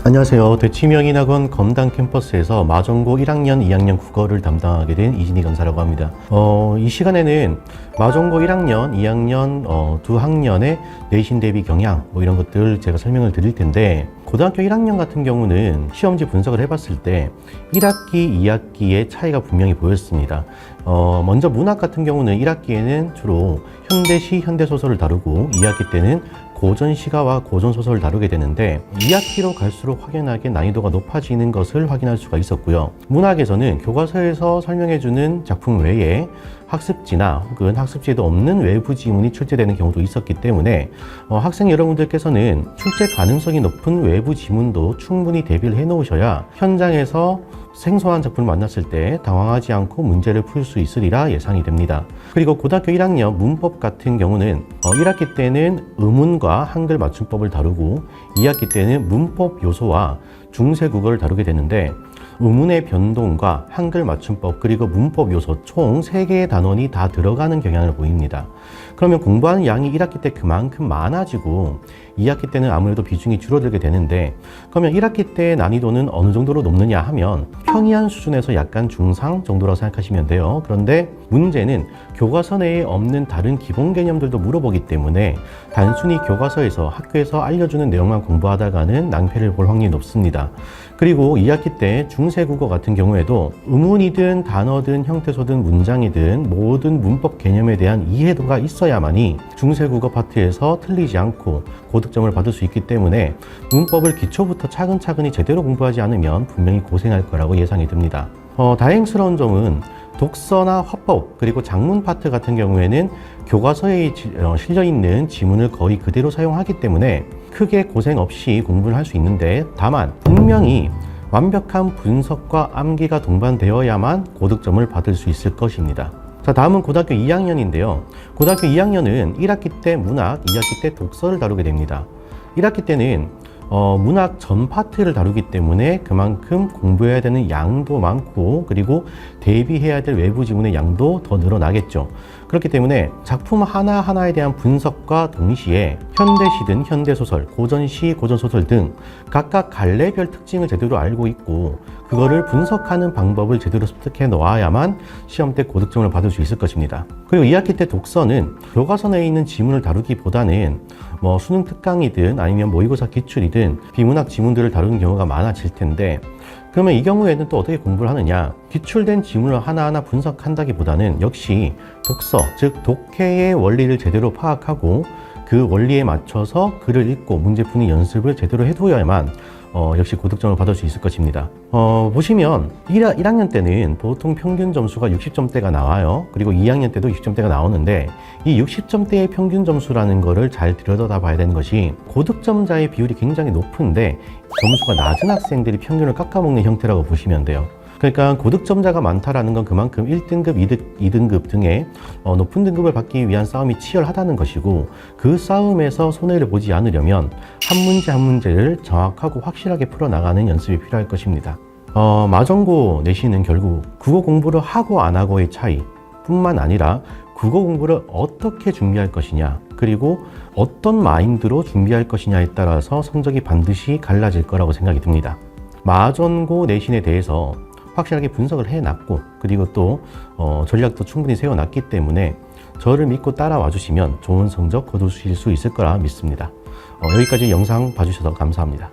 안녕하세요. 대치명인학원 검단 캠퍼스에서 마전고 1학년, 2학년 국어를 담당하게 된 이진희 강사라고 합니다. 이 시간에는 마전고 1학년, 2학년 두 학년의 내신 대비 경향 이런 것들 제가 설명을 드릴 텐데, 고등학교 1학년 같은 경우는 시험지 분석을 해봤을 때 1학기, 2학기의 차이가 분명히 보였습니다. 먼저 문학 같은 경우는 1학기에는 주로 현대시, 현대소설을 다루고 2학기 때는 고전시가와 고전소설을 다루게 되는데, 2학기로 갈수록 확연하게 난이도가 높아지는 것을 확인할 수가 있었고요. 문학에서는 교과서에서 설명해주는 작품 외에 학습지나 혹은 학습지에도 없는 외부 지문이 출제되는 경우도 있었기 때문에 학생 여러분들께서는 출제 가능성이 높은 외부 지문도 충분히 대비를 해 놓으셔야 현장에서 생소한 작품을 만났을 때 당황하지 않고 문제를 풀 수 있으리라 예상이 됩니다. 그리고 고등학교 1학년 문법 같은 경우는 1학기 때는 의문과 한글 맞춤법을 다루고 2학기 때는 문법 요소와 중세 국어를 다루게 되는데, 의문의 변동과 한글 맞춤법 그리고 문법 요소 총 3개의 단원이 다 들어가는 경향을 보입니다. 그러면 공부하는 양이 1학기 때 그만큼 많아지고 2학기 때는 아무래도 비중이 줄어들게 되는데, 그러면 1학기 때의 난이도는 어느 정도로 높느냐 하면 평이한 수준에서 약간 중상 정도라고 생각하시면 돼요. 그런데 문제는 교과서 내에 없는 다른 기본 개념들도 물어보기 때문에 단순히 교과서에서 학교에서 알려주는 내용만 공부하다가는 낭패를 볼 확률이 높습니다. 그리고 2학기 때 중세국어 같은 경우에도 의문이든 단어든 형태소든 문장이든 모든 문법 개념에 대한 이해도가 있어야만이 중세국어 파트에서 틀리지 않고 고득점을 받을 수 있기 때문에 문법을 기초부터 차근차근히 제대로 공부하지 않으면 분명히 고생할 거라고 예상이 듭니다. 다행스러운 점은 독서나 화법 그리고 작문 파트 같은 경우에는 교과서에 실려 있는 지문을 거의 그대로 사용하기 때문에 크게 고생 없이 공부를 할 수 있는데, 다만 분명히 완벽한 분석과 암기가 동반되어야만 고득점을 받을 수 있을 것입니다. 자, 다음은 고등학교 2학년인데요. 고등학교 2학년은 1학기 때 문학, 2학기 때 독서를 다루게 됩니다. 1학기 때는 문학 전 파트를 다루기 때문에 그만큼 공부해야 되는 양도 많고, 그리고 대비해야 될 외부 지문의 양도 더 늘어나겠죠. 그렇기 때문에 작품 하나하나에 대한 분석과 동시에 현대시든 현대소설, 고전시, 고전소설 등 각각 갈래별 특징을 제대로 알고 있고, 그거를 분석하는 방법을 제대로 습득해 놓아야만 시험 때 고득점을 받을 수 있을 것입니다. 그리고 2학기 때 독서는 교과서 내에 있는 지문을 다루기보다는 수능 특강이든 아니면 모의고사 기출이든 비문학 지문들을 다루는 경우가 많아질 텐데, 그러면 이 경우에는 또 어떻게 공부를 하느냐? 기출된 지문을 하나하나 분석한다기보다는 역시 독서, 즉 독해의 원리를 제대로 파악하고 그 원리에 맞춰서 글을 읽고 문제 푸는 연습을 제대로 해둬야만 역시 고득점을 받을 수 있을 것입니다. 보시면 1학년 때는 보통 평균 점수가 60점대가 나와요. 그리고 2학년 때도 60점대가 나오는데, 이 60점대의 평균 점수라는 거를 잘 들여다 봐야 되는 것이, 고득점자의 비율이 굉장히 높은데 점수가 낮은 학생들이 평균을 깎아먹는 형태라고 보시면 돼요. 그러니까 고득점자가 많다라는 건 그만큼 1등급, 2등급 등의 높은 등급을 받기 위한 싸움이 치열하다는 것이고, 그 싸움에서 손해를 보지 않으려면 한 문제 한 문제를 정확하고 확실하게 풀어나가는 연습이 필요할 것입니다. 마전고 내신은 결국 국어 공부를 하고 안 하고의 차이 뿐만 아니라 국어 공부를 어떻게 준비할 것이냐, 그리고 어떤 마인드로 준비할 것이냐에 따라서 성적이 반드시 갈라질 거라고 생각이 듭니다. 마전고 내신에 대해서 확실하게 분석을 해놨고, 그리고 또 전략도 충분히 세워놨기 때문에 저를 믿고 따라와 주시면 좋은 성적 거두실 수 있을 거라 믿습니다. 여기까지 영상 봐주셔서 감사합니다.